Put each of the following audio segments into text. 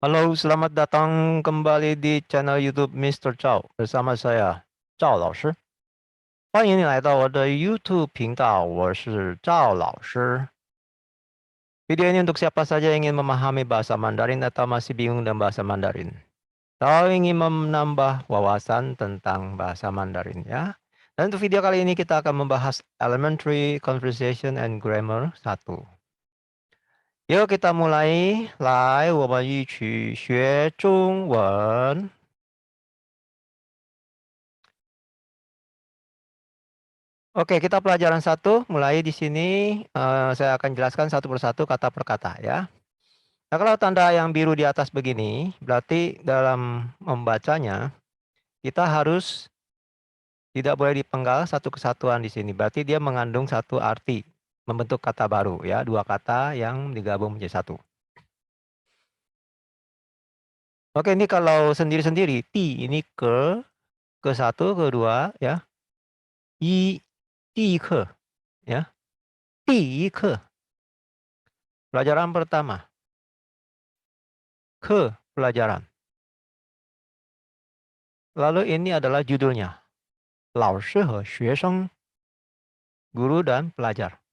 Halo, selamat datang kembali di channel YouTube Mr. Zhao bersama saya Zhao 老师。欢迎你来到我的 YouTube 频道，我是赵老师。Video ini untuk siapa saja yang ingin memahami bahasa Mandarin atau masih bingung dengan bahasa Mandarin. Kalau ingin menambah wawasan tentang bahasa Mandarin ya. Dan untuk video kali ini kita akan membahas Elementary Conversation and Grammar 1. Yuk kita mulai. 来，我们一起学中文。Oke, kita pelajaran 1 mulai di sini, saya akan jelaskan satu persatu kata per kata ya. Nah, kalau tanda yang biru di atas begini, berarti dalam membacanya, kita harus tidak boleh dipenggal satu kesatuan di sini, berarti dia mengandung satu arti, membentuk kata baru ya, 2 kata yang digabung menjadi satu. Oke, ini kalau sendiri-sendiri, ti ini ke satu, ke dua ya, yi, di ke ya, di ke. Pelajaran pertama, ke pelajaran. Lalu ini adalah judulnya, 老师和学生, guru dan pelajar.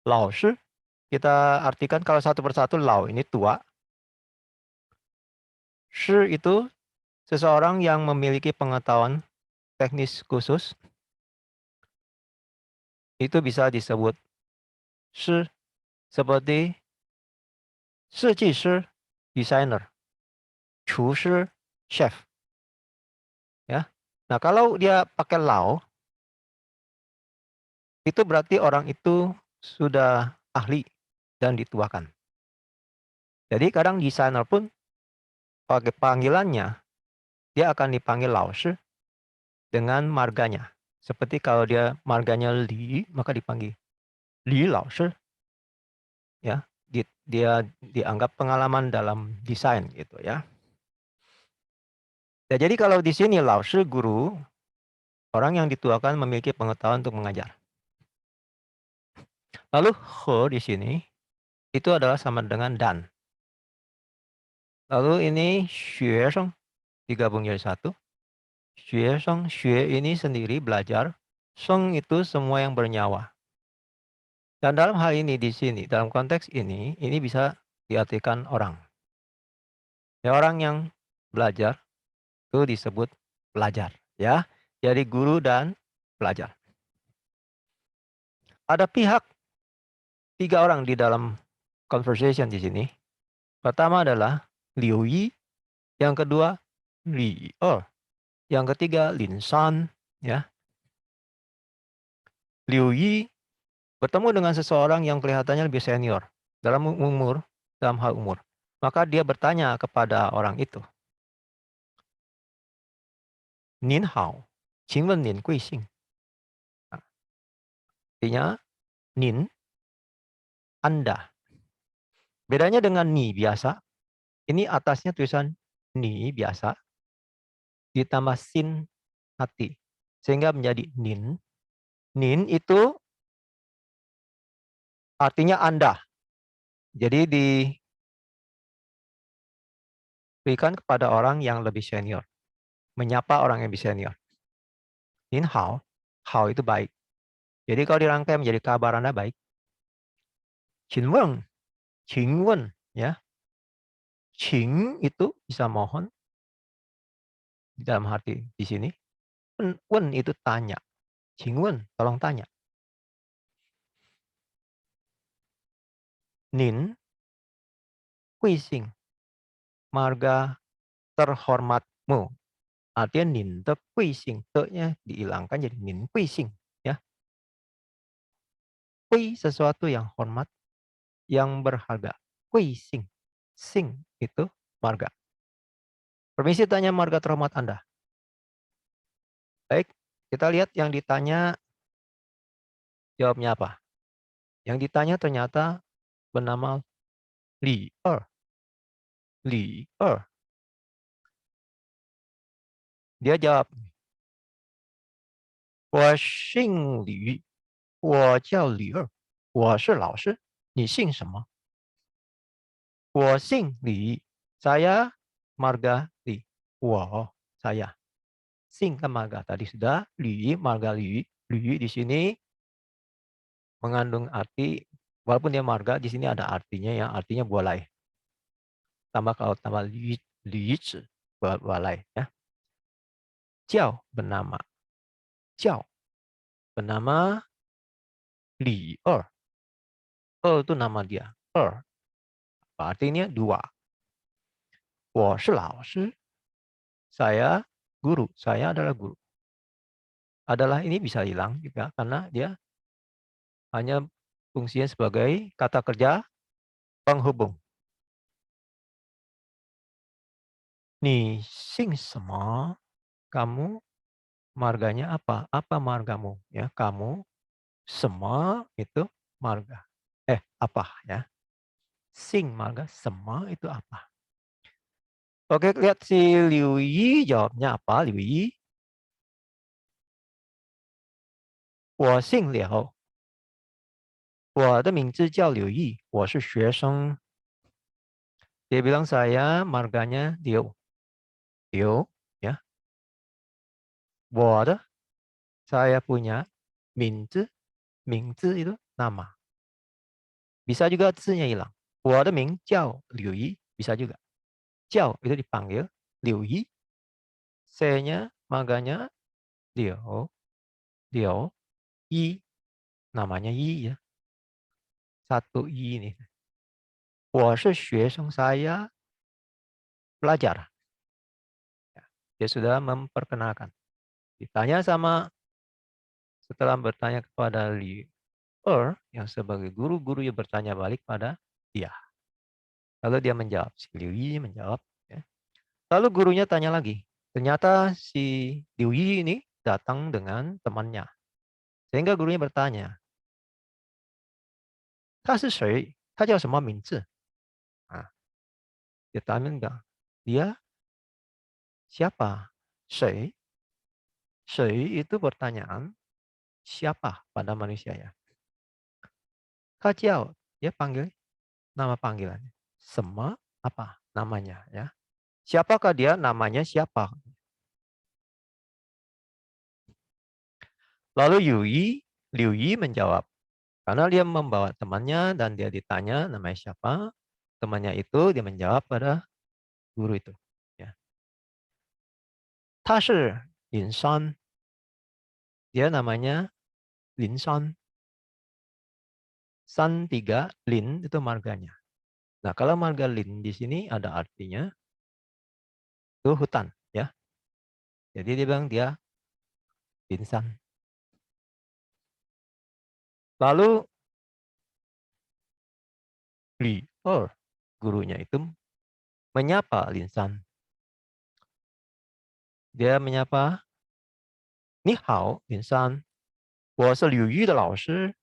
老师, kita artikan kalau satu persatu, 老 ini tua. 师 itu seseorang yang memiliki pengetahuan teknis khusus. Itu bisa disebut 师, seperti 设计师 designer, 厨师 chef. Ya. Nah, kalau dia pakai 老, itu berarti orang itu sudah ahli dan dituakan. Jadi kadang desainer pun pakai panggilannya, dia akan dipanggil 老师 dengan marganya. Seperti kalau dia marganya Li, maka dipanggil Li 老师. Ya, dia dianggap pengalaman dalam desain gitu ya. Ya, jadi kalau di sini 老师 guru, orang yang dituakan memiliki pengetahuan untuk mengajar. Lalu he di sini itu adalah sama dengan dan. Lalu ini 学生 digabung jadi satu. 学生, 学 ini sendiri belajar, 生 itu semua yang bernyawa. Dan dalam hal ini di sini, dalam konteks ini bisa diartikan orang. Ya, orang yang belajar itu disebut pelajar, ya. Jadi guru dan pelajar. Ada pihak 3 orang di dalam conversation di sini. Pertama adalah Liu Yi, yang kedua Li Er, yang ketiga Lin Shan, ya. Liu Yi bertemu dengan seseorang yang kelihatannya lebih senior dalam umur, dalam hal umur. Maka dia bertanya kepada orang itu, 您好，请问您贵姓? Nah, artinya, 您, Anda. Bedanya dengan ni biasa, ini atasnya tulisan ni biasa, ditambah sin hati, sehingga menjadi nin. Nin itu artinya Anda. Jadi diberikan kepada orang yang lebih senior, menyapa orang yang lebih senior. Nin hao, hao itu baik. Jadi kalau dirangkai menjadi kabar Anda baik. Qin wen, ya. Qing itu bisa mohon, dalam arti di sini. Wen itu tanya. Qin wen, tolong tanya. Nin, kuising, marga terhormatmu. Artinya nin de kuising, te-nya dihilangkan jadi nin kuising, ya. Kui sesuatu yang hormat, yang berharga. Kuising, sing itu marga. Permisi tanya marga terhormat Anda. Baik, kita lihat yang ditanya jawabnya apa. Yang ditanya ternyata bernama Li Er. Li Er. Dia jawab, 我姓李，我叫李二，我是老师，你姓什么？我姓李， Saya marga Li. Wow, saya. Sing kan marga tadi sudah. Li, marga Li. Li di sini mengandung arti, walaupun dia marga, di sini ada artinya ya, artinya bualai. Kalau tambah Li, Li bualai ya. Jiao bernama. Jiao bernama Li Er. Er itu nama dia. Er. Artinya dua. 我是老师. Saya guru. Saya adalah guru. Adalah ini bisa hilang juga karena dia hanya fungsinya sebagai kata kerja penghubung. Ni sing sema, kamu marganya apa? Apa margamu? Ya, kamu sema itu marga. Apa ya? Sing marga, sema itu apa? Oke, lihat si Liu Yi jawabnya apa? Liu Yi. 我姓柳，我的名字叫柳毅，我是学生。Dia bilang saya marganya Liu. Liu, ya. 我的 saya punya 名字 itu nama. Bisa juga zi-nya hilang. 我的名叫柳毅 bisa juga. 叫 itu dipanggil 柳毅. C-nya marganya Liu. Liu. Yi namanya Yi ya. Satu Yi ini. 我是学生 saya pelajar. Dia sudah memperkenalkan. Ditanya setelah bertanya kepada Li Er, yang sebagai guru yang bertanya balik pada dia. Lalu dia menjawab, si Liu Yi menjawab. Ya. Lalu gurunya tanya lagi. Ternyata si Liu Yi ini datang dengan temannya. Sehingga gurunya bertanya, 他是谁？他叫什么名字？ Nah, dia tanya enggak. Dia siapa? 谁？ 谁 itu pertanyaan siapa pada manusia ya. Kajiao, dia panggil nama panggilannya. Sema apa namanya ya. Siapakah dia? Namanya siapa? Lalu Liu Yi menjawab. Karena dia membawa temannya dan dia ditanya namanya siapa. Temannya itu dia menjawab pada guru itu. Ya. 他是林山. Dia namanya Lin Shan. San 3, Lin itu marganya. Nah, kalau marga Lin di sini ada artinya itu hutan, ya. Jadi dia bilang dia Lin Shan. Lalu Li Er, gurunya itu menyapa Lin Shan. Dia menyapa, 你好，林山，我是柳玉的老师，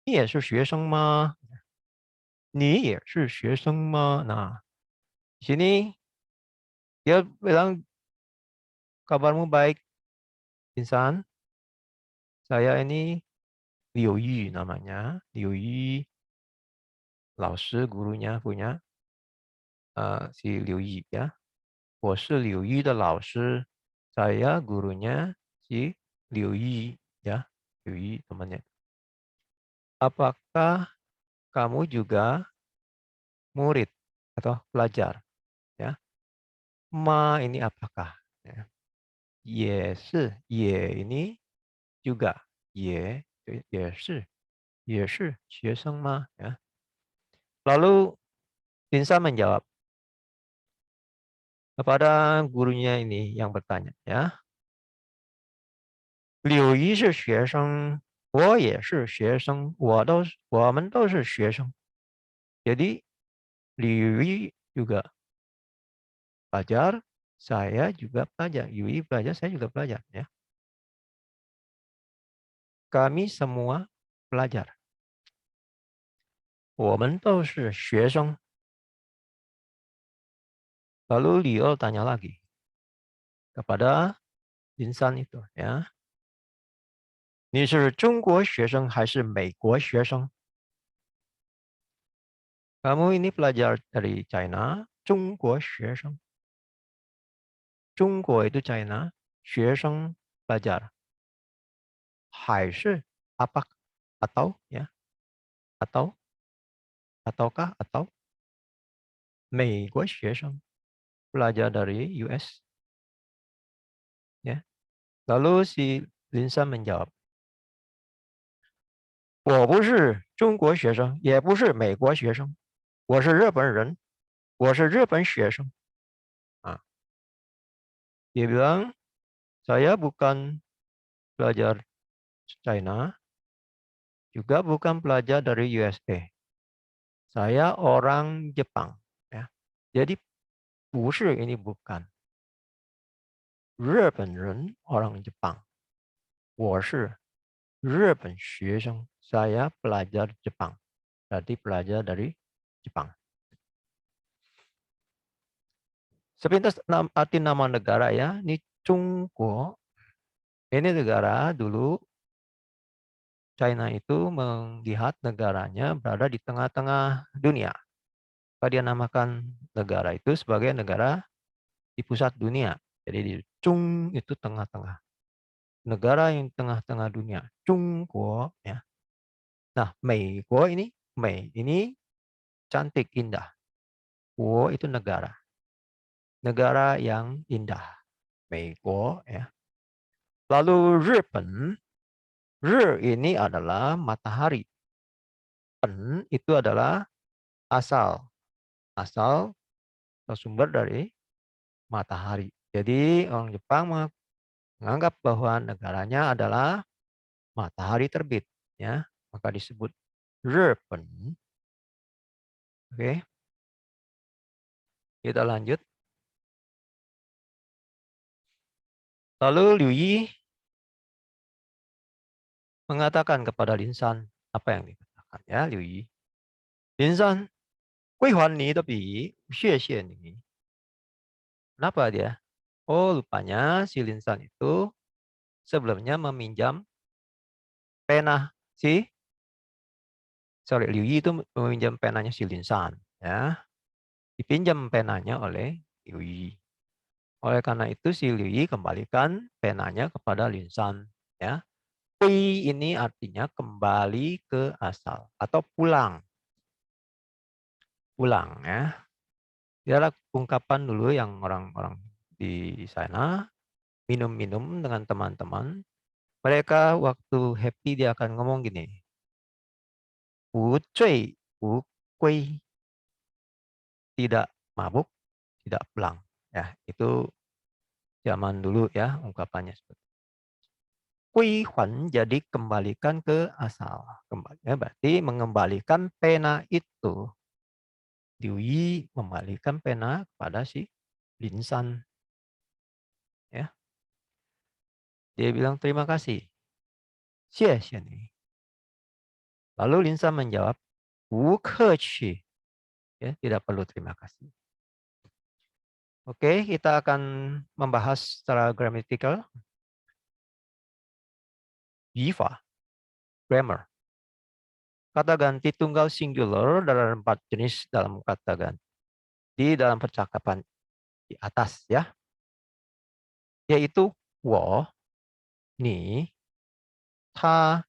你也是学生吗？你也是学生吗？ Nah, di sini dia bilang kabarmu baik, Insan. Saya ini Liu Yi namanya. Liu Yi, 老师 gurunya punya si Liu Yi ya. 我是柳玉的老师. Saya gurunya si Liu Yi ya. Liu Yi temannya. Apakah kamu juga murid atau pelajar? Ya. Ma ini apakah? Ya. Ye shi, ye ini juga. Ye, ye shi. Ye shi, 学生吗? Ya. Lalu Linsa menjawab kepada gurunya ini yang bertanya, ya. 柳一是学生，我也是学生，我们都是学生. Jadi Liu Yi juga pelajar, saya juga pelajar. Liu Yi pelajar, saya juga pelajar, ya. Kami semua pelajar. 我们都是学生. Lalu Liu tanya lagi kepada Linsan itu, ya. 你是中国学生还是美国学生? Kamu ini pelajar dari China 中国学生. 中国 itu China, 学生 pelajar. 还是 apa atau ya atau ataukah atau 美国学生 pelajar dari US ya. Lalu si Linsa menjawab, 我不是中国学生，也不是美国学生，我是日本人，我是日本学生. Ah, dia bilang, saya bukan pelajar China, juga bukan pelajar dari USA. Saya orang Jepang. Ya. Jadi 不是 ini bukan. 日本人 orang Jepang. 我是日本学生. Saya pelajar Jepang. Berarti pelajar dari Jepang. Sepintas arti nama negara ya. Ini Chungguo. Ini negara dulu China itu melihat negaranya berada di tengah-tengah dunia. Maka dia namakan negara itu sebagai negara di pusat dunia. Jadi di Chung itu tengah-tengah. Negara yang tengah-tengah dunia. Chungguo ya. Nah, Meiguo ini, Mei ini cantik, indah. Guo itu negara. Negara yang indah. Meiguo ya. Lalu Ripen, Ri ini adalah matahari. Pen itu adalah asal. Asal bersumber dari matahari. Jadi orang Jepang menganggap bahwa negaranya adalah matahari terbit. Ya. Maka disebut Ripen. Oke. Kita lanjut. Lalu Liu Yi mengatakan kepada Linsan, apa yang dikatakan ya Liu Yi? Linsan, 归还你的笔，谢谢你. Kenapa dia? Oh, rupanya si Linsan itu sebelumnya meminjam pena Liu Yi itu meminjam penanya si Linsan ya. Dipinjam penanya oleh Liu Yi. Oleh karena itu si Liu Yi kembalikan penanya kepada Linsan ya. Kui ini artinya kembali ke asal atau pulang. Pulang ya. Adalah ungkapan dulu yang orang-orang di sana minum-minum dengan teman-teman. Mereka waktu happy dia akan ngomong gini. 不醉不归. Tidak mabuk, tidak pulang. Ya, itu zaman dulu ya ungkapannya seperti itu. 归还 jadi kembalikan ke asal. Kembali, ya, berarti mengembalikan pena itu. Liu Yi membalikan pena kepada si Linsan. Ya. Dia bilang terima kasih. Xie xie ni. Lalu Linsan menjawab, 不客气. Ya, tidak perlu terima kasih. Oke, kita akan membahas secara gramatikal. Yifa, grammar. Kata ganti tunggal singular dalam 4 jenis dalam kata ganti. Di dalam percakapan di atas ya. Yaitu wo, ni, ta,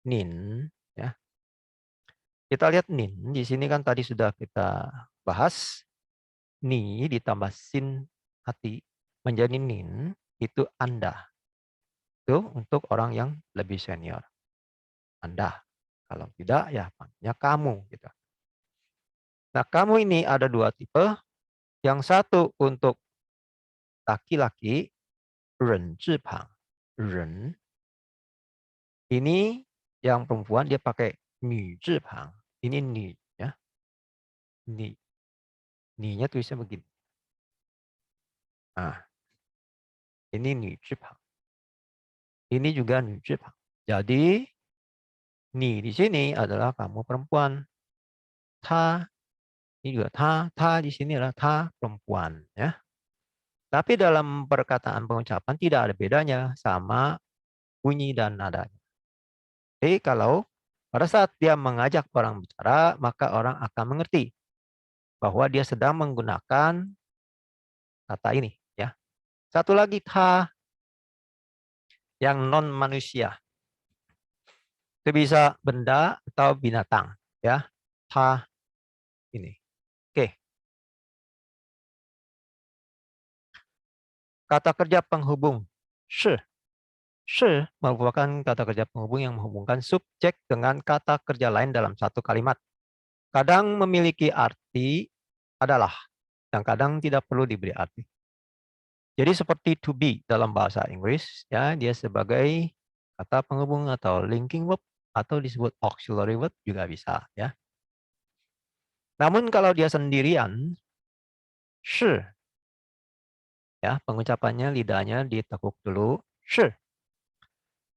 nin. Ya. Kita lihat nin. Di sini kan tadi sudah kita bahas. Ni ditambah sin hati menjadi nin. Itu Anda. Itu untuk orang yang lebih senior. Anda. Kalau tidak ya panggilnya kamu. Gitu. Nah kamu ini ada 2 tipe. Yang satu untuk laki-laki. Ren zhipang. Ren. Ini yang perempuan dia pakai nu zhipang. Ini ni. Ya. Ni. Ni-nya tulisnya begini. Nah. Ini nu zhipang. Ini juga nu zhipang. Jadi ni di sini adalah kamu perempuan. Ta, ini juga ta di sini adalah ta perempuan ya. Tapi dalam perkataan pengucapan tidak ada bedanya sama bunyi dan nadanya. Jadi kalau pada saat dia mengajak orang bicara, maka orang akan mengerti bahwa dia sedang menggunakan kata ini, ya. Satu lagi ta yang non manusia. Itu bisa benda atau binatang, ya. Ta ini. Oke. Kata kerja penghubung shi. Shi merupakan kata kerja penghubung yang menghubungkan subjek dengan kata kerja lain dalam satu kalimat. Kadang memiliki arti adalah, dan kadang tidak perlu diberi arti. Jadi seperti to be dalam bahasa Inggris, ya, dia sebagai kata penghubung atau linking verb atau disebut auxiliary verb juga bisa, ya. Namun kalau dia sendirian, shi, ya, pengucapannya lidahnya ditekuk dulu, shi.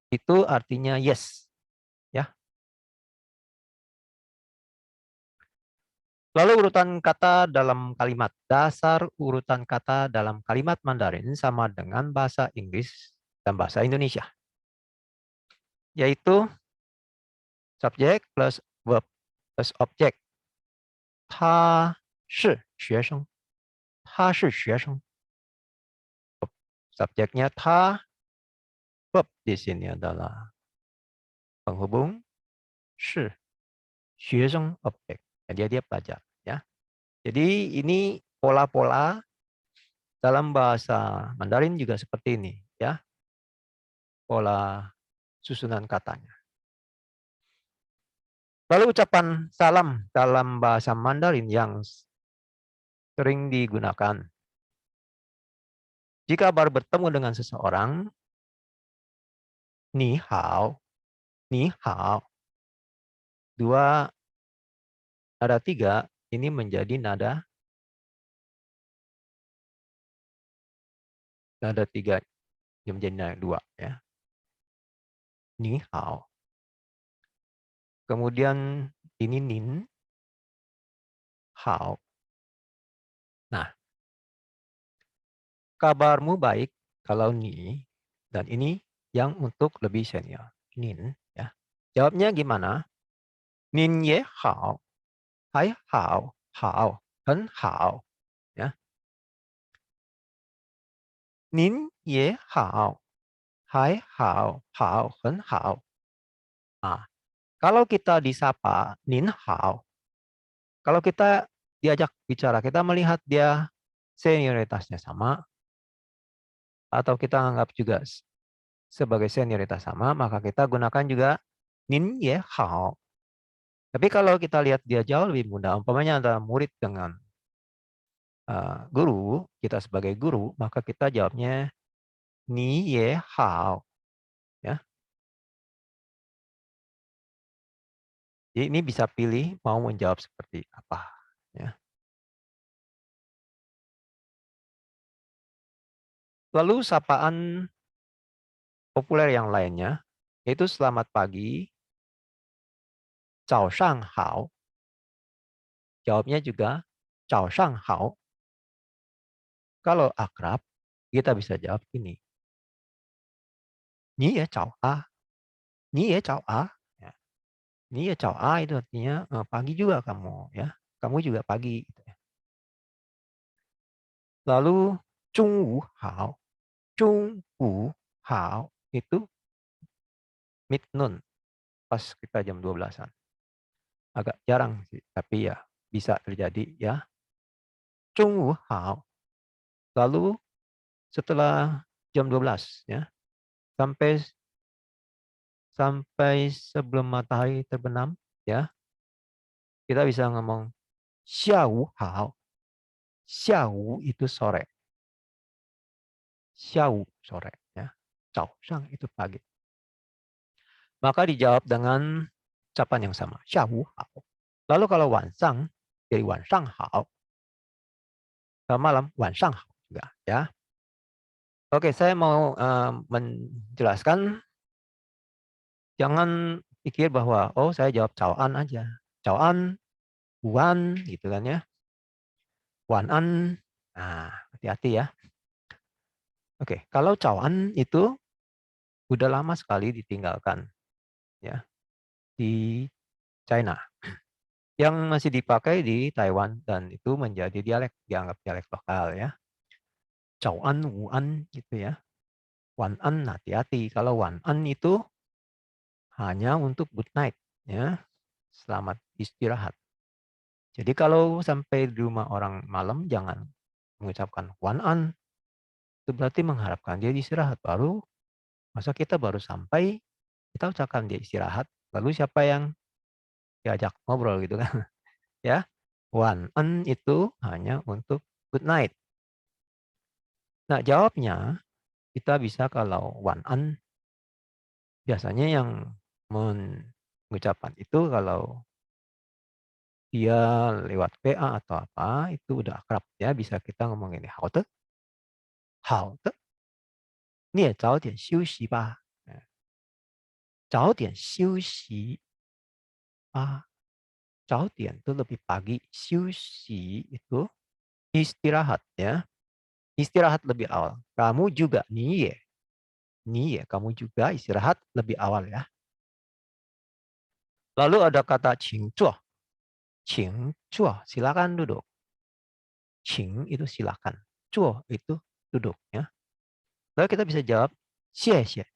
Itu artinya yes, ya. Lalu urutan kata dalam kalimat. Dasar urutan kata dalam kalimat Mandarin sama dengan bahasa Inggris dan bahasa Indonesia. Yaitu subjek plus verb plus objek. 他是学生，他是学生。Subjeknya 他，verb di sini adalah penghubung 是 学生 objek. Dia pelajar, ya. Jadi ini pola-pola dalam bahasa Mandarin juga seperti ini, ya. Pola susunan katanya. Lalu ucapan salam dalam bahasa Mandarin yang sering digunakan. Jika baru bertemu dengan seseorang, ni hao, ni hao. Dua nada tiga ini menjadi nada tiga yang menjadi nada dua, ya. Ni hao. Kemudian ini nin hao. Nah, kabarmu baik kalau ni, dan ini yang untuk lebih senior. Nin, ya. Jawabnya gimana? Nin ye hao, hai hao, hao, hen hao, ya. Nin ye hao, hai hao, hao, hen hao. Nah, kalau kita disapa nin hao, kalau kita diajak bicara, kita melihat dia senioritasnya sama, atau kita anggap juga sebagai senioritas sama, maka kita gunakan juga nin ye hao. Tapi kalau kita lihat dia jauh lebih muda, umpamanya antara murid dengan guru, kita sebagai guru, maka kita jawabnya ni ye hao. Ya. Jadi ini bisa pilih mau menjawab seperti apa. Ya. Lalu sapaan populer yang lainnya, yaitu selamat pagi, zhao shang hao. Jawabnya juga zhao shang hao. Kalau akrab, kita bisa jawab ini. Ni ye zhao a. Ni ye zhao a. Ya. Ni ye zhao a itu artinya pagi juga kamu, ya. Kamu juga pagi. Gitu ya. Lalu zhongwu hao. Zhongwu hao itu midnoon. Pas kita jam 12-an. Agak jarang sih, tapi ya bisa terjadi, ya. Zhongwu hao. Lalu setelah jam 12, ya. Sampai sebelum matahari terbenam, ya. Kita bisa ngomong xiaowu hao. Xiaowu itu sore. Xiaowu sore, ya. Zhao shang itu pagi. Maka dijawab dengan ucapan yang sama, xiaowu hao. Lalu kalau wansang, jadi wansang hao. Kalau malam, wansang hao juga, ya. Oke, saya mau menjelaskan. Jangan pikir bahwa, oh saya jawab cawan aja. Cawan, wan, gitu kan ya. Wanan. Nah, hati-hati ya. Oke, kalau cawan itu udah lama sekali ditinggalkan, ya, di China. yang masih dipakai di Taiwan dan itu menjadi dialek, dianggap dialek lokal ya. Chao an, wu an gitu ya. Wan an, hati-hati. Kalau wan an itu hanya untuk good night ya. Selamat istirahat. Jadi kalau sampai di rumah orang malam jangan mengucapkan wan an. Itu berarti mengharapkan dia istirahat. Masa kita baru sampai, kita ucapkan dia istirahat. Lalu siapa yang diajak ngobrol gitu kan. Ya. Wan an itu hanya untuk good night. Nah jawabnya kita bisa kalau wan an biasanya yang mengucapkan itu kalau dia lewat PA atau apa itu udah akrab ya bisa kita ngomong ini hao de, 你也早点休息吧，早点休息吧，早点itu lebih pagi, 休息itu istirahat ya, istirahat lebih awal. Kamu juga nih ya, kamu juga istirahat lebih awal ya. Lalu ada kata qing zuo, silakan duduk. Qing itu silakan, zuo itu duduk ya. Lalu kita bisa jawab xie xie.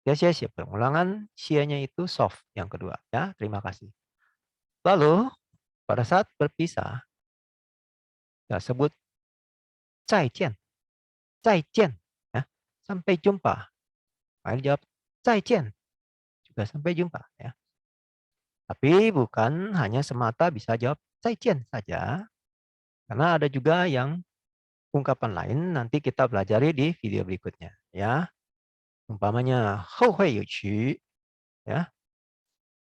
Ya xie xie pengulangan xie-nya itu soft yang kedua ya, terima kasih. Lalu pada saat berpisah kita sebut 再见, 再见 ya, sampai jumpa. Maka jawab 再见 juga sampai jumpa ya. Tapi bukan hanya semata bisa jawab 再见 saja. Karena ada juga yang ungkapan lain nanti kita pelajari di video berikutnya ya. Umpamanya 后会有期 ya.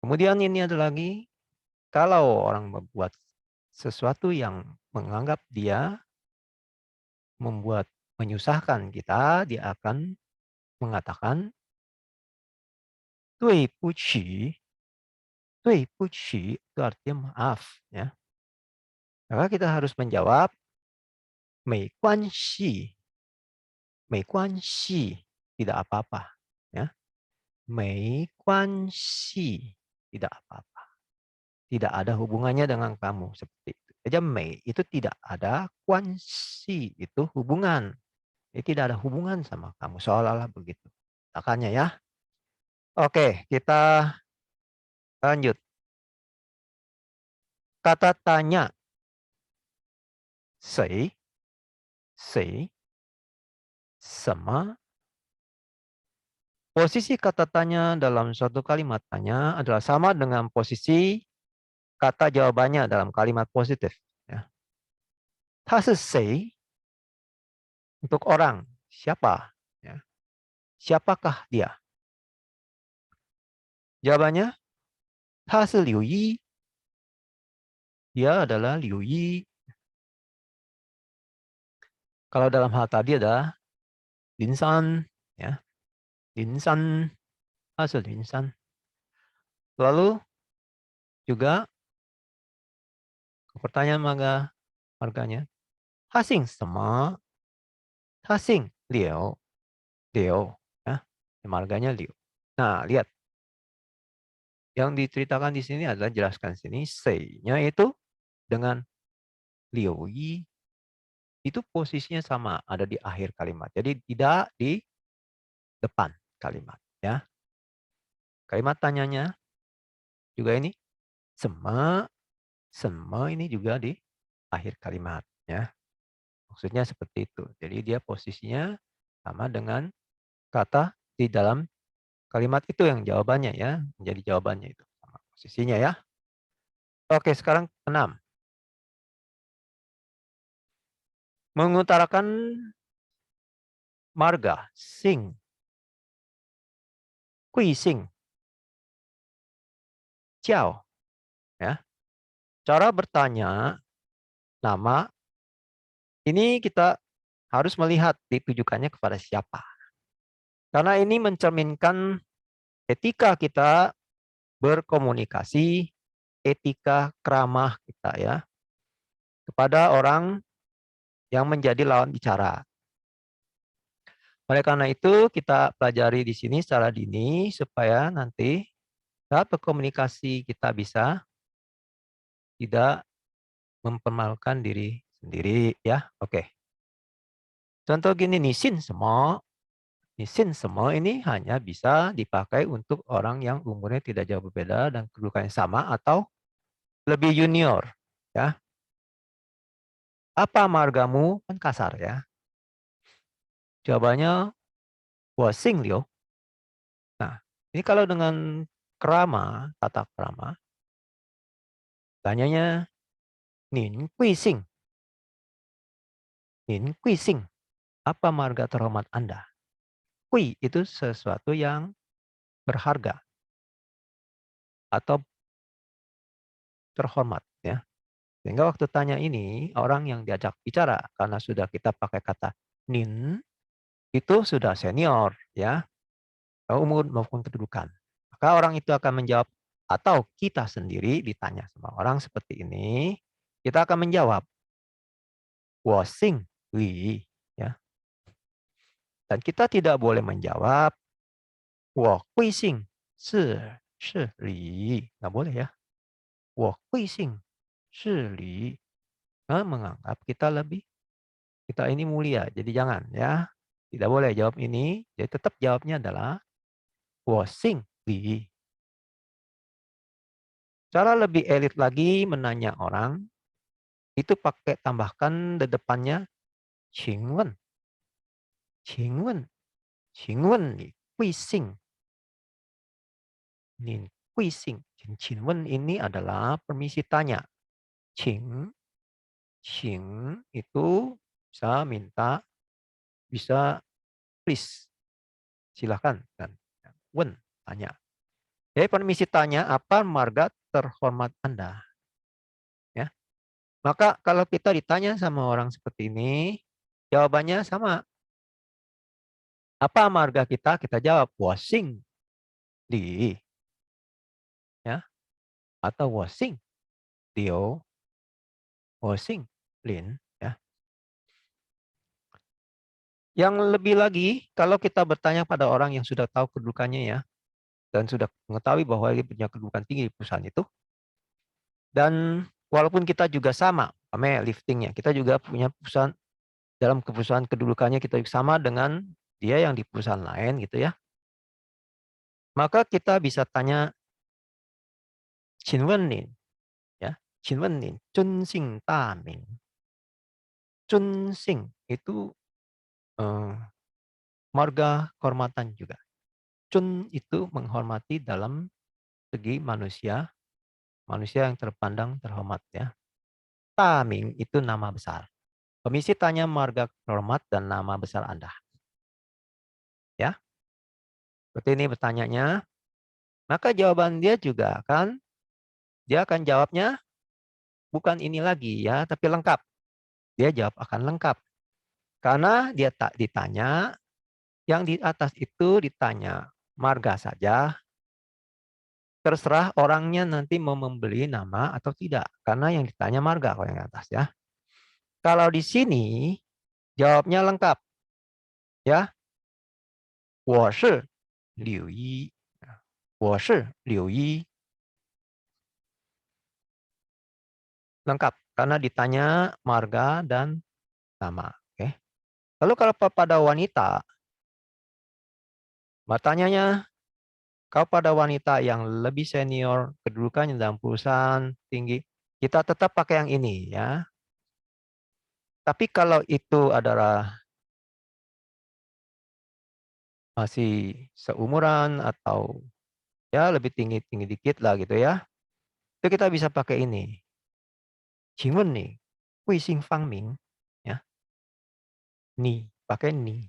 Kemudian ini ada lagi kalau orang membuat sesuatu yang menganggap dia membuat menyusahkan kita, dia akan mengatakan 对不起, 对不起 itu artinya maaf ya. Maka kita harus menjawab 没关系, 没关系 tidak apa-apa ya. 没关系 tidak apa-apa. Tidak ada hubungannya dengan kamu seperti itu. Saja mei itu tidak ada, kuansi itu hubungan. Ini tidak ada hubungan sama kamu seolah-olah begitu. Makanya ya. Oke, kita lanjut. Kata tanya. Sei, sei, sama. Posisi kata tanya dalam suatu kalimat tanya adalah sama dengan posisi kata jawabannya dalam kalimat positif. Ya. 他是谁 untuk orang, siapa? Ya. Siapakah dia? Jawabannya, 他是柳一, dia adalah Liu Yi. Kalau dalam hal tadi ada Lin San, ya. Lin San, asal Lin San. Lalu juga pertanyaan marganya, Hasing sama, Hasing Liu, Liu, ya. Marganya Liu. Nah, lihat. Yang diceritakan di sini adalah jelaskan sini, sei-nya itu dengan Liu Yi itu posisinya sama, ada di akhir kalimat. Jadi tidak di depan kalimat, ya. Kalimat tanyanya juga ini sema, sema ini juga di akhir kalimat, ya. Maksudnya seperti itu. Jadi dia posisinya sama dengan kata di dalam kalimat itu yang jawabannya ya, menjadi jawabannya itu sama posisinya ya. Oke, sekarang 6. Mengutarakan marga, sing, kui sing, ciao, ya. Cara bertanya nama ini kita harus melihat ditujukannya kepada siapa. Karena ini mencerminkan etika kita berkomunikasi, etika keramah kita ya. Kepada orang yang menjadi lawan bicara. Oleh karena itu kita pelajari di sini secara dini supaya nanti saat berkomunikasi kita bisa tidak mempermalukan diri sendiri ya. Oke. Contoh gini nih, sin semua ini hanya bisa dipakai untuk orang yang umurnya tidak jauh berbeda dan kedudukannya sama atau lebih junior ya. Apa margamu? Kan kasar ya. Jawabannya Xing Liu. Nah, ini kalau dengan krama, tata krama, tanyanya Nin Xing. Nin Xing. Apa marga terhormat Anda? Kui itu sesuatu yang berharga atau terhormat ya. Sehingga waktu tanya ini, orang yang diajak bicara karena sudah kita pakai kata nin itu sudah senior ya, umur maupun kedudukan. Maka orang itu akan menjawab atau kita sendiri ditanya sama orang seperti ini, kita akan menjawab 我姓李 ya. Dan kita tidak boleh menjawab 我贵姓是李, nggak boleh ya. 我贵姓是李, menganggap kita ini mulia. Jadi jangan ya. Tidak boleh jawab ini. Jadi tetap jawabnya adalah 我姓李. Cara lebih elit lagi menanya orang itu pakai tambahkan di depannya 请问,请问,请问你贵姓? 你贵姓? 请问 ini adalah permisi tanya. 请 itu bisa minta, bisa please. Silahkan. Dan wen tanya. Jadi permisi tanya apa marga terhormat Anda. Ya. Maka kalau kita ditanya sama orang seperti ini, jawabannya sama. Apa marga kita? Kita jawab Wasing Li. Ya. Atau Wasing Liu. Wasing Lin. Ya. Yang lebih lagi, kalau kita bertanya pada orang yang sudah tahu kedudukannya ya, dan sudah mengetahui bahwa dia punya kedudukan tinggi di perusahaan itu, dan walaupun kita juga sama, liftingnya, kita juga punya perusahaan, dalam perusahaan kedudukannya kita sama dengan dia yang di perusahaan lain gitu ya. Maka kita bisa tanya, 请问您, ya, 请问您尊姓大名? 尊姓 itu marga kehormatan juga. Chun itu menghormati dalam segi manusia, manusia yang terpandang terhormat ya. Taming itu nama besar. Komisi tanya marga terhormat dan nama besar Anda. Ya. Seperti ini bertanyanya. Maka jawaban dia juga dia akan jawabnya bukan ini lagi ya, tapi lengkap. Dia jawab akan lengkap. Karena dia tak ditanya, yang di atas itu ditanya marga saja. Terserah orangnya nanti mau membeli nama atau tidak. Karena yang ditanya marga kalau yang di atas ya. Kalau di sini jawabnya lengkap. Ya. 我是柳一. 我是柳一. Lengkap. Karena ditanya marga dan nama. Oke. Lalu kalau pada wanita, bertanyanya, kalau pada wanita yang lebih senior, kedudukannya dalam perusahaan tinggi, kita tetap pakai yang ini ya. Tapi kalau itu adalah masih seumuran atau ya lebih tinggi dikit lah gitu ya. Itu kita bisa pakai ini. 请问你贵姓方名? Ya. Ni, pakai ni.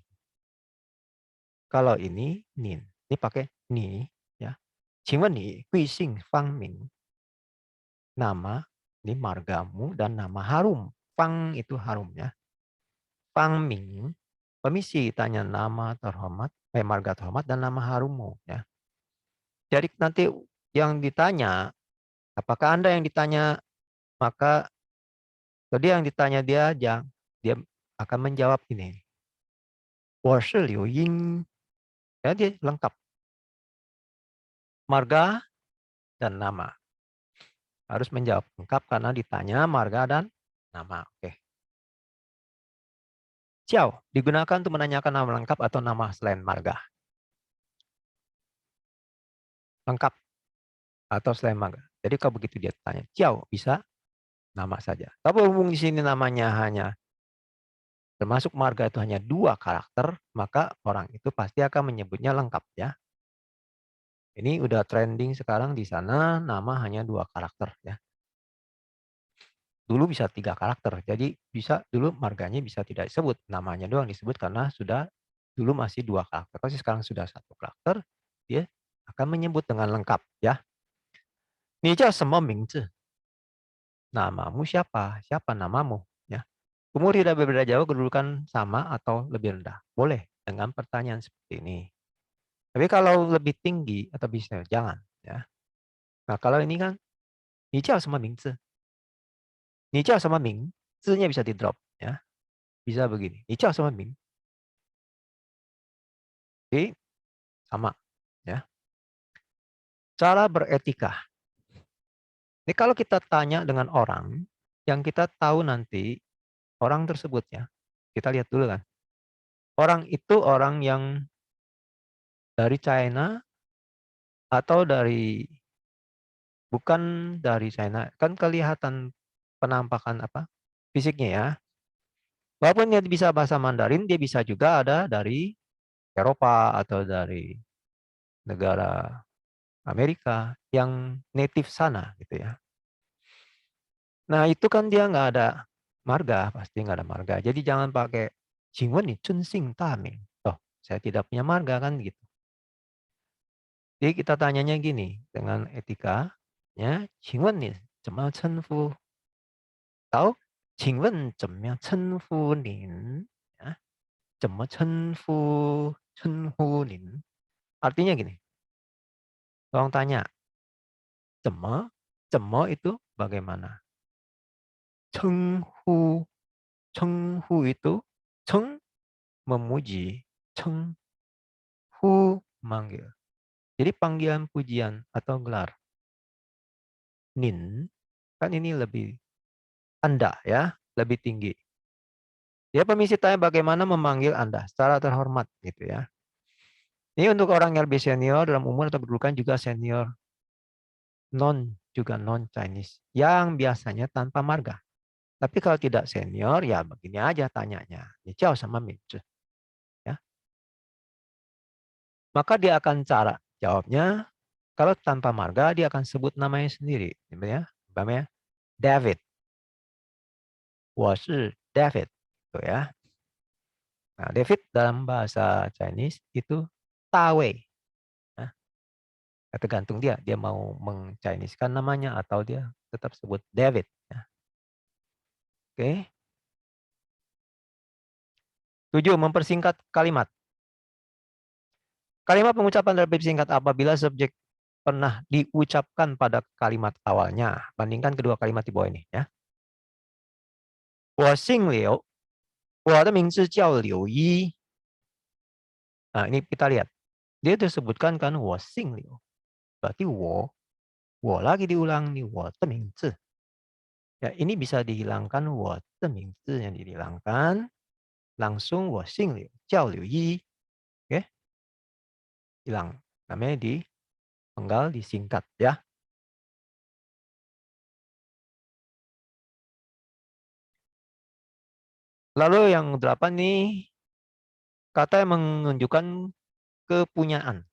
Kalau ini nin, ini pakai ni ya. 请问你贵姓方名? Nama, ini margamu dan nama harum. Fang itu harum ya. Fang Ming, permisi tanya nama terhormat, marga terhormat dan nama harummu ya. Jadi nanti yang ditanya, apakah Anda yang ditanya, maka tadi yang ditanya dia akan menjawab ini. 我是柳英. Jadi lengkap. Marga dan nama. Harus menjawab lengkap karena ditanya marga dan nama. Oke. Ciao digunakan untuk menanyakan nama lengkap atau nama selain marga. Lengkap atau selain marga. Jadi kalau begitu dia tanya, ciao bisa nama saja. Tapi berhubung di sini namanya hanya termasuk marga itu hanya 2 karakter, maka orang itu pasti akan menyebutnya lengkap ya. Ini udah trending sekarang di sana nama hanya 2 karakter ya. Dulu bisa 3 karakter. Jadi bisa dulu marganya bisa tidak disebut, namanya doang disebut karena sudah dulu masih 2 karakter. Tapi sekarang sudah 1 karakter, dia akan menyebut dengan lengkap ya. Ni jiao sema mingzi? Namamu siapa? Siapa namamu? Ya. Umur tidak berbeda jauh, kedudukan sama atau lebih rendah. Boleh dengan pertanyaan seperti ini. Tapi kalau lebih tinggi atau bisa jangan ya. Nah, kalau ini kan ni jiao sema mingzi? Ni jiao sema ming? Zi-nya bisa di-drop ya. Bisa begini. Ni jiao sema ming? Jadi sama ya. Cara beretika. Ini kalau kita tanya dengan orang yang kita tahu nanti orang tersebut ya. Kita lihat dulu kan. Orang itu orang yang dari China atau bukan dari China. Kan kelihatan penampakan apa? Fisiknya ya. Walaupun dia bisa bahasa Mandarin, dia bisa juga ada dari Eropa atau dari negara Amerika yang native sana gitu ya. Nah itu kan dia nggak ada marga, pasti nggak ada marga. Jadi jangan pakai Jingwen ni Chunxing Taming. Toh, saya tidak punya marga kan gitu. Jadi kita tanyanya gini dengan etika, ya, Jingwen ni zema cenfu? Tahu? Jingwen zema cenfu nin? Ya, zema cenfu nin? Artinya gini, tolong tanya, zema, zema itu bagaimana? Cenghu, cenghu itu, ceng memuji, cenghu manggil. Jadi panggilan pujian atau gelar. Nin, kan ini lebih Anda ya, lebih tinggi. Ya permisi tanya bagaimana memanggil Anda secara terhormat gitu ya. Ini untuk orang yang lebih senior dalam umur atau kedudukan juga senior juga non Chinese yang biasanya tanpa marga. Tapi kalau tidak senior ya begini aja tanyanya. Ni jiao sama minzi ya. Maka dia akan cara jawabnya kalau tanpa marga dia akan sebut namanya sendiri, ya. Umpamanya David. 我是 David, gitu ya. Nah, David dalam bahasa Chinese itu Dawei. Nah, tergantung dia mau meng-Chineskan namanya atau dia tetap sebut David. Ya. Oke. 7. Mempersingkat kalimat. Kalimat pengucapan lebih singkat apabila subjek pernah diucapkan pada kalimat awalnya. Bandingkan kedua kalimat di bawah ini ya. 我姓刘，我的名字叫刘一. Nah, ini kita lihat. Dia disebutkan kan 我姓刘. Berarti 我lagi diulang nih 我的名字. Ya, ini bisa dihilangkan 我的名字 yang dihilangkan. Langsung 我姓刘，叫刘一. Oke. Hilang. Namanya penggal disingkat ya. Lalu yang 8 nih kata yang menunjukkan kepunyaan.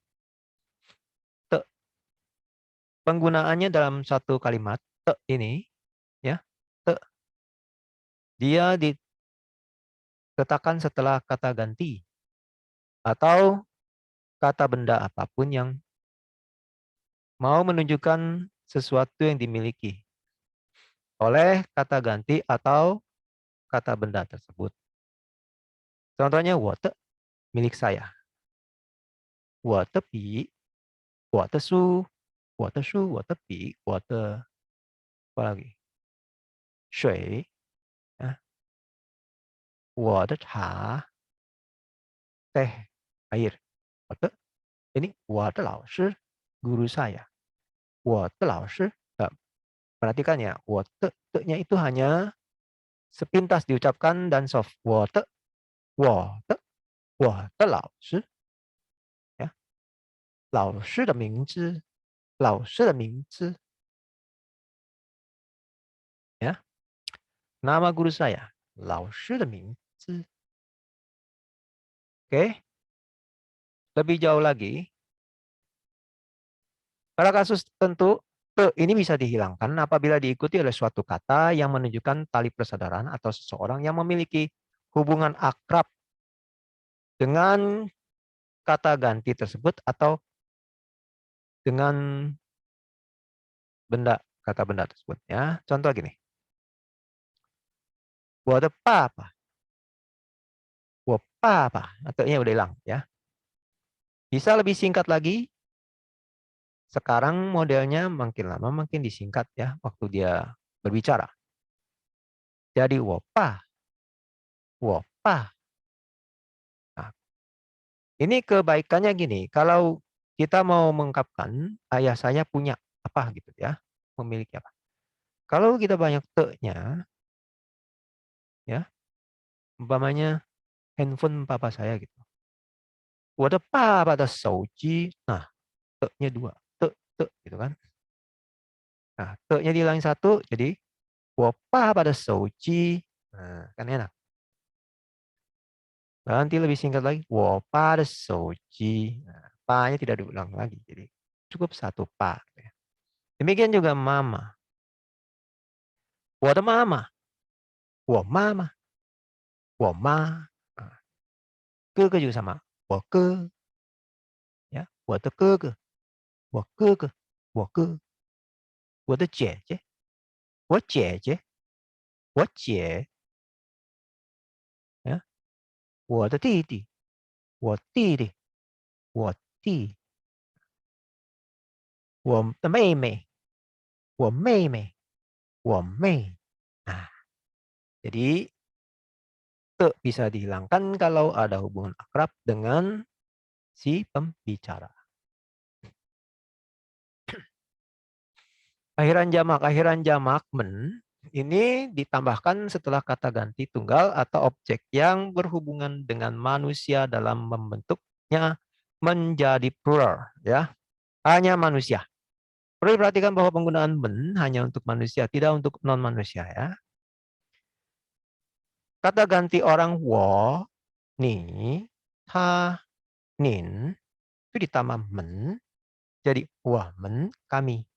Penggunaannya dalam satu kalimat ini ya. Dia diletakkan setelah kata ganti atau kata benda apapun yang mau menunjukkan sesuatu yang dimiliki oleh kata ganti atau kata benda tersebut. Contohnya 我的 milik saya. 我的笔，我的书，我的书，我的笔，我的 apa lagi? 水 ya. 我的茶 teh air. 我的 ini 我的老师 guru saya. 我的老师 Perhatikan ya, 我的 te-nya itu hanya sepintas diucapkan dan soft. 我的老师 ya. 老师的名字，老师的名字 ya. Nama guru saya, 老师的名字. Oke. Lebih jauh lagi, pada kasus tertentu ini bisa dihilangkan apabila diikuti oleh suatu kata yang menunjukkan tali persaudaraan atau seseorang yang memiliki hubungan akrab dengan kata ganti tersebut atau dengan kata benda tersebut ya. Contoh gini. 我的爸爸 atau-nya udah hilang ya. Bisa lebih singkat lagi. Sekarang modelnya makin lama makin disingkat ya waktu dia berbicara. Jadi 我爸 Nah, ini kebaikannya gini, kalau kita mau mengungkapkan ayah saya punya apa gitu ya, memiliki apa. Kalau kita banyak te-nya ya, umpamanya handphone papa saya gitu. 我的爸爸的手机, nah te-nya 2, te gitu kan. Nah, te-nya dihilangin 1 jadi 我爸爸的手机, nah, kan enak. Nanti lebih singkat lagi, 我爸的手机, nah, pa-nya tidak diulang lagi, jadi cukup 1 pa. Demikian juga mama. 我的妈妈 我妈妈 我妈 哥哥 juga sama 我哥 ya 我的哥哥 我哥哥 我哥 我的姐姐 我姐姐 我姐 ya 我的弟弟 我弟弟 我弟 我的妹妹 我妹妹 我妹. Nah, jadi te bisa dihilangkan kalau ada hubungan akrab dengan si pembicara. Akhiran jamak men ini ditambahkan setelah kata ganti tunggal atau objek yang berhubungan dengan manusia dalam membentuknya menjadi plural ya. Hanya manusia. Perlu diperhatikan bahwa penggunaan men hanya untuk manusia, tidak untuk non manusia ya. Kata ganti orang wo, ni, ta, nin itu ditambah men jadi wah men kami.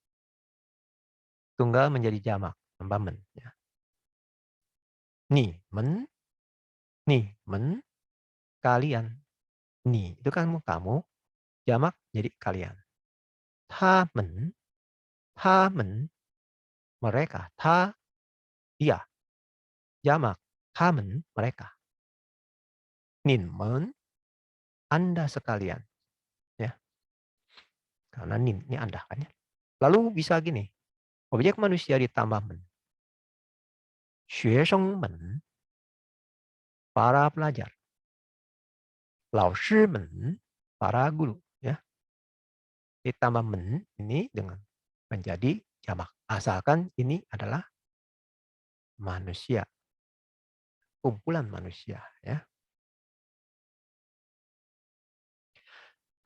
Tunggal menjadi jamak, tambah men ya. Ni men, kalian. Ni itu kan kamu, jamak jadi kalian. Ta men, mereka. Ta, dia. Jamak, kamen, mereka. Nin men, Anda sekalian. Ya. Karena nin, ini Anda kan ya. Lalu bisa gini, objek manusia ditambah men. 学生们 para pelajar. 老师们 para guru ya. Ditambah men ini dengan menjadi jamak. Asalkan ini adalah manusia. Kumpulan manusia ya.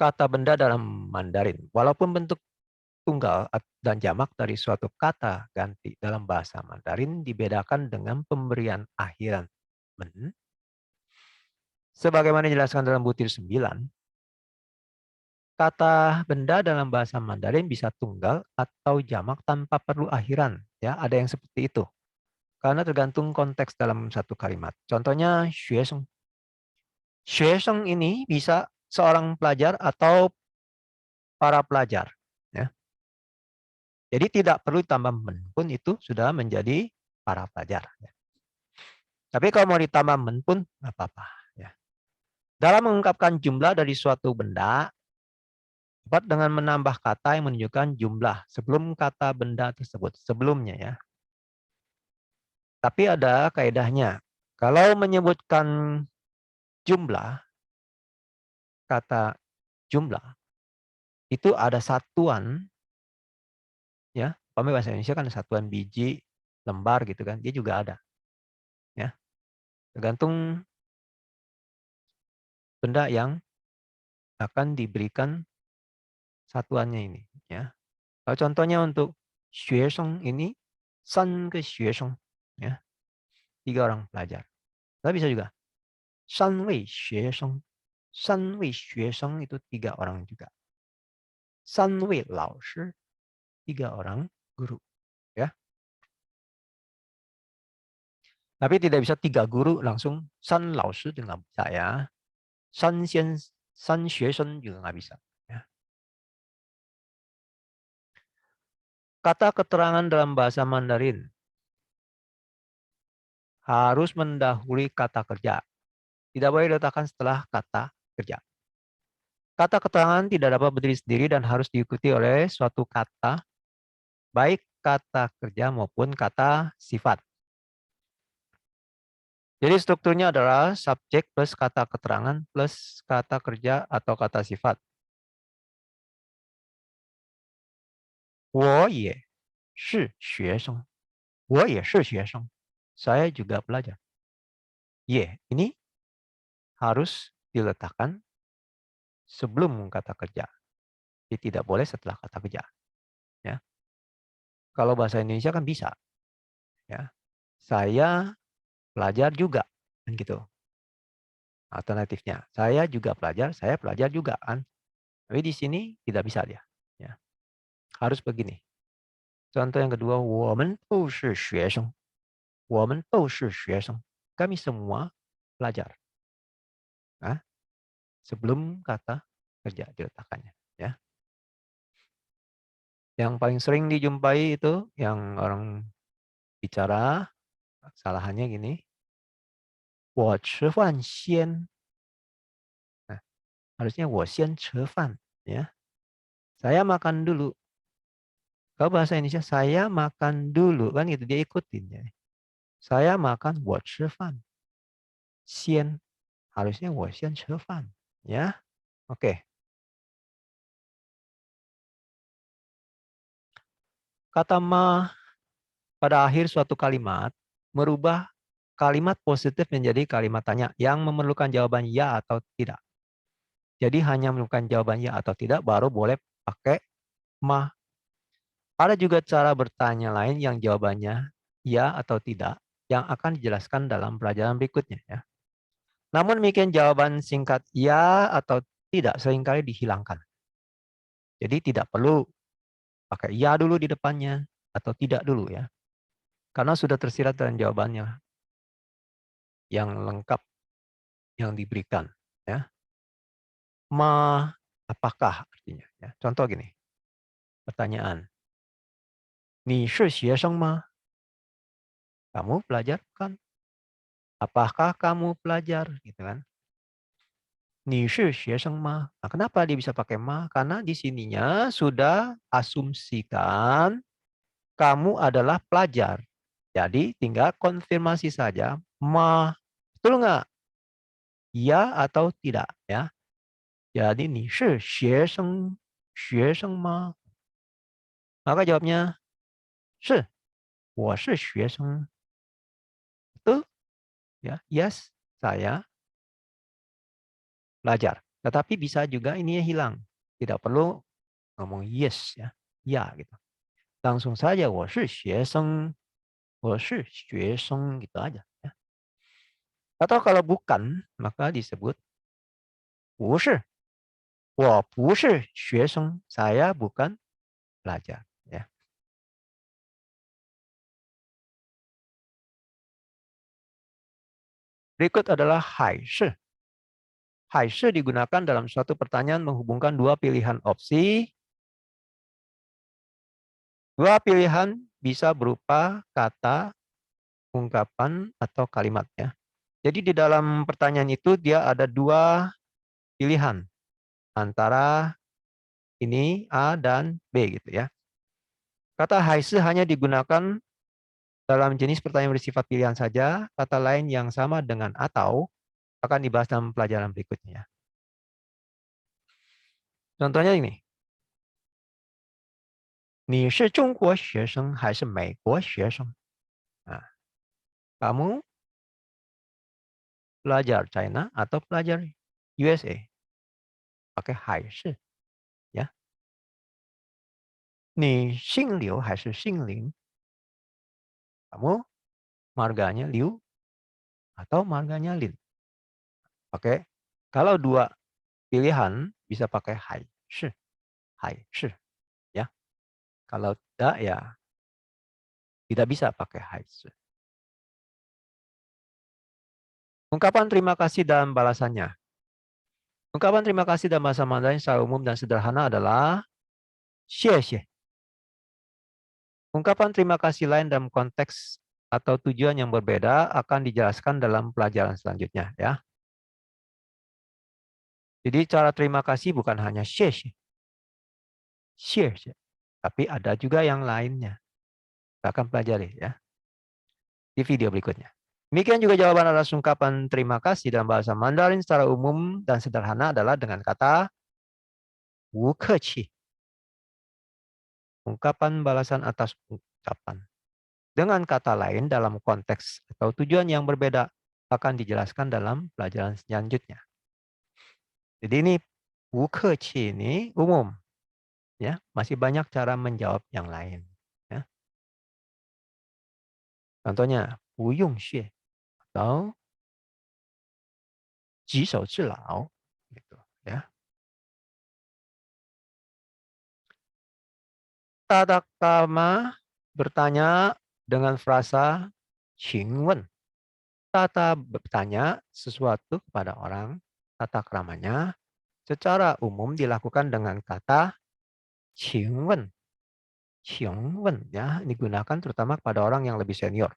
Kata benda dalam Mandarin, walaupun bentuk tunggal dan jamak dari suatu kata ganti dalam bahasa Mandarin dibedakan dengan pemberian akhiran men. Sebagaimana dijelaskan dalam butir 9, kata benda dalam bahasa Mandarin bisa tunggal atau jamak tanpa perlu akhiran. Ya, ada yang seperti itu. Karena tergantung konteks dalam satu kalimat. Contohnya, 学生. 学生 ini bisa seorang pelajar atau para pelajar. Ya. Jadi tidak perlu tambah men pun itu sudah menjadi para pelajar. Ya. Tapi kalau mau ditambah men pun nggak apa-apa. Ya. Dalam mengungkapkan jumlah dari suatu benda, dapat dengan menambah kata yang menunjukkan jumlah sebelum kata benda tersebut. Sebelumnya ya. Tapi ada kaedahnya. Kalau menyebutkan jumlah, kata jumlah, itu ada satuan, ya, Umpamanya bahasa Indonesia kan satuan biji, lembar gitu kan, dia juga ada. Ya, tergantung benda yang akan diberikan satuannya ini. Ya, kalau contohnya untuk 学生 ini 3个学生, ya, 3 orang pelajar. Tapi bisa juga 3位学生, 3位学生 itu 3 orang juga. 3位老师, 3 orang guru. Ya. Tapi tidak bisa 3 guru langsung 3 老师 itu nggak bisa ya. 3学生 juga nggak bisa. Ya. Kata keterangan dalam bahasa Mandarin harus mendahului kata kerja. Tidak boleh diletakkan setelah kata kerja. Kata keterangan tidak dapat berdiri sendiri dan harus diikuti oleh suatu kata, baik kata kerja maupun kata sifat. Jadi strukturnya adalah subjek plus kata keterangan plus kata kerja atau kata sifat. 我也是学生. 我也是学生. Saya juga pelajar. Ye, ini harus diletakkan sebelum kata kerja. Jadi tidak boleh setelah kata kerja. Ya. Kalau bahasa Indonesia kan bisa. Ya. Saya pelajar juga. Kan gitu. Alternatifnya. Saya juga pelajar, saya pelajar juga kan. Tapi di sini tidak bisa dia. Ya. Harus begini. Contoh yang kedua, 我们都是学生. 我们都是学生. Kami semua pelajar. Nah, sebelum kata kerja diletakkannya. Ya. Yang paling sering dijumpai itu yang orang bicara kesalahannya gini. 我吃饭先. Nah, harusnya 我先吃饭. Ya. Saya makan dulu. Kalau bahasa Indonesia, saya makan dulu. Kan gitu, dia ikutin. Ya. Saya makan 我吃饭. 先. Harusnya 我先吃饭. Ya. Oke. Kata ma pada akhir suatu kalimat merubah kalimat positif menjadi kalimat tanya yang memerlukan jawaban ya atau tidak. Jadi hanya memerlukan jawaban ya atau tidak baru boleh pakai ma. Ada juga cara bertanya lain yang jawabannya ya atau tidak yang akan dijelaskan dalam pelajaran berikutnya ya. Namun demikian jawaban singkat ya atau tidak seringkali dihilangkan. Jadi tidak perlu pakai ya dulu di depannya atau tidak dulu ya. Karena sudah tersirat dalam jawabannya yang lengkap yang diberikan ya. Ma apakah artinya ya. Contoh gini. Pertanyaan. 你是学生吗? Kamu pelajar kan? Apakah kamu pelajar gitu kan? 你是学生吗? Nah, kenapa dia bisa pakai ma? Karena di sininya sudah asumsikan kamu adalah pelajar. Jadi tinggal konfirmasi saja ma. Betul nggak? Ya atau tidak ya. Jadi 你是学生吗? Maka jawabnya 是我是学生. Betul? Ya, yes, saya belajar. Tetapi bisa juga ini hilang. Tidak perlu ngomong yes ya. Ya gitu. Langsung saja 我是学生. 我是学生 gitu aja ya. Atau kalau bukan maka disebut 不是. 我不是学生. Saya bukan pelajar ya. Berikut adalah 还是. 还是 digunakan dalam suatu pertanyaan menghubungkan dua pilihan opsi. Dua pilihan bisa berupa kata, ungkapan, atau kalimat ya. Jadi di dalam pertanyaan itu dia ada dua pilihan. Antara ini A dan B gitu ya. Kata 还是 hanya digunakan dalam jenis pertanyaan bersifat pilihan saja. Kata lain yang sama dengan atau akan dibahas dalam pelajaran berikutnya. Contohnya ini. 你是中国学生还是美国学生？Nah, kamu pelajar China atau pelajar USA? Pakai 还是 ya. 你姓刘还是姓林？ Kamu marganya Liu atau marganya Lin? Pakai kalau dua pilihan bisa pakai 还是 ya. Kalau tidak ya tidak bisa pakai 还是. Ungkapan terima kasih dan balasannya. Ungkapan terima kasih dalam bahasa Mandarin secara umum dan sederhana adalah 谢谢. Ungkapan terima kasih lain dalam konteks atau tujuan yang berbeda akan dijelaskan dalam pelajaran selanjutnya ya. Jadi cara terima kasih bukan hanya 谢谢, tapi ada juga yang lainnya. Kita akan pelajari ya di video berikutnya. Demikian juga jawaban atas ungkapan terima kasih dalam bahasa Mandarin secara umum dan sederhana adalah dengan kata 无客气. Ungkapan balasan atas ucapan. Dengan kata lain dalam konteks atau tujuan yang berbeda akan dijelaskan dalam pelajaran selanjutnya. Jadi ini 无客气 ini umum. Ya, masih banyak cara menjawab yang lain. Ya. Contohnya 不用谢 atau 举手之劳. Gitu, ya. Tata krama bertanya dengan frasa 请问. Tata bertanya sesuatu kepada orang, tata kramanya secara umum dilakukan dengan kata 请问. 请问 ya, digunakan terutama kepada orang yang lebih senior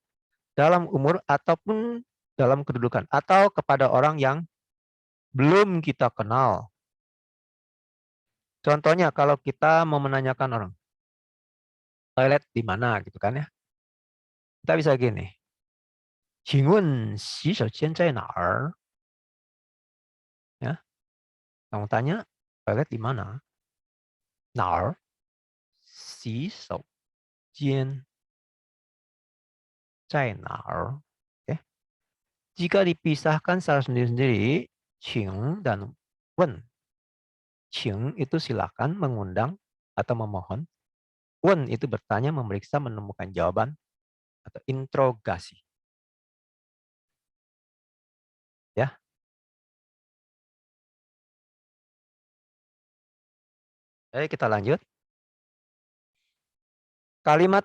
dalam umur ataupun dalam kedudukan atau kepada orang yang belum kita kenal. Contohnya kalau kita mau menanyakan orang, toilet di mana gitu kan ya. Kita bisa gini. 请问洗手间在哪儿? Ya. Kamu tanya, toilet di mana? 哪儿? 洗手间在哪儿? Oke. Jika dipisahkan secara sendiri-sendiri, 请 dan 问. 请 itu silakan, mengundang atau memohon. 问 itu bertanya, memeriksa, menemukan jawaban atau interogasi. Ya. Oke, kita lanjut. Kalimat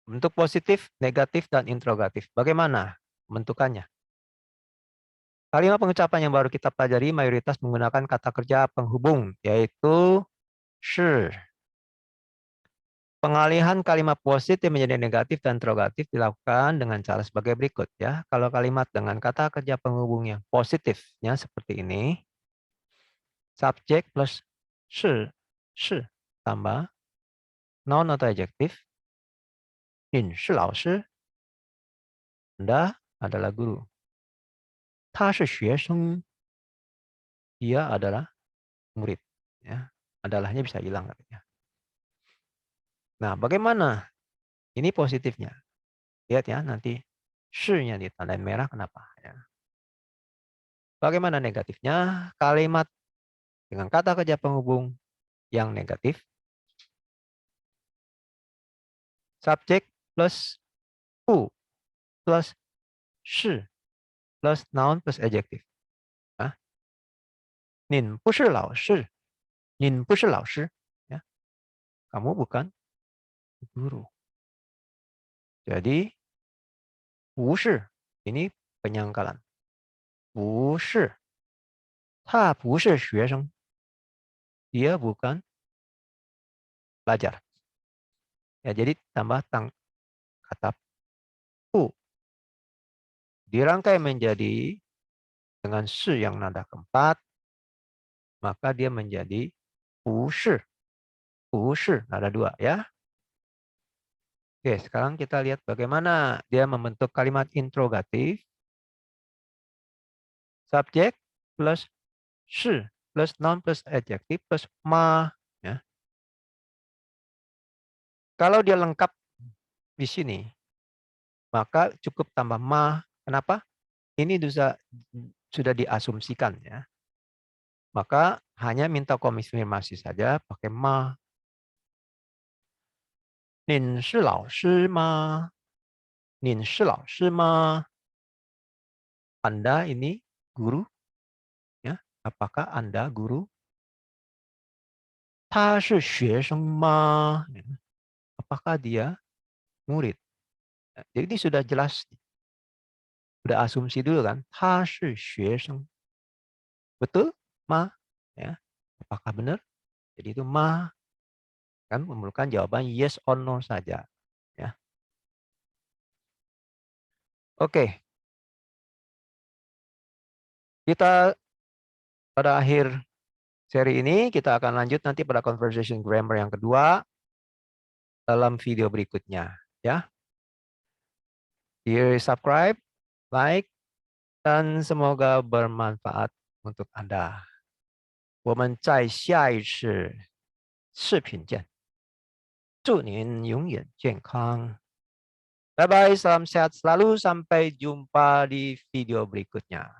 bentuk positif, negatif, dan interrogatif. Bagaimana bentukannya? Kalimat pengucapan yang baru kita pelajari mayoritas menggunakan kata kerja penghubung, yaitu 是. Pengalihan kalimat positif menjadi negatif dan interrogatif dilakukan dengan cara sebagai berikut ya. Kalau kalimat dengan kata kerja penghubung yang positifnya seperti ini, subjek plus 是 tambah noun atau adjektif. 你是老师, Anda adalah guru. 他是学生, dia adalah murid. Ya, adalahnya bisa hilang katanya. Nah, bagaimana? Ini positifnya. Lihat ya, nanti nya ditandain merah, kenapa? Ya. Bagaimana negatifnya? Kalimat dengan kata kerja penghubung yang negatif. Subjek plus 不 plus 是 plus noun plus adjective. 啊，您不是老师，您不是老师. Ya. Kamu bukan guru. Jadi 不是 ini penyangkalan. 不是 他不是学生. Dia bukan pelajar. Ya, jadi tambah kata 不 dirangkai menjadi dengan 是 yang nada keempat, maka dia menjadi 不是. 不是 nada dua ya. Oke, sekarang kita lihat bagaimana dia membentuk kalimat interrogatif. Subjek plus 是 plus noun plus adjective plus ma. Ya. Kalau dia lengkap di sini, maka cukup tambah ma. Kenapa? Ini sudah diasumsikan ya. Maka hanya minta konfirmasi saja pakai ma. 您是老师吗？您是老师吗？ Anda ini guru? Ya, apakah Anda guru? 他是学生吗? Apakah dia murid? Jadi ini sudah jelas, sudah asumsi dulu kan? 他是学生. Betul? Ma? Ya. Apakah benar? Jadi itu ma kan memerlukan jawaban yes or no saja. Ya. Oke. Kita pada akhir seri ini kita akan lanjut nanti pada conversation grammar yang kedua dalam video berikutnya. Ya. Subscribe, like, dan semoga bermanfaat untuk Anda. 我们在下一次视频见，祝您永远健康。Bye bye, salam sehat selalu. Sampai jumpa di video berikutnya.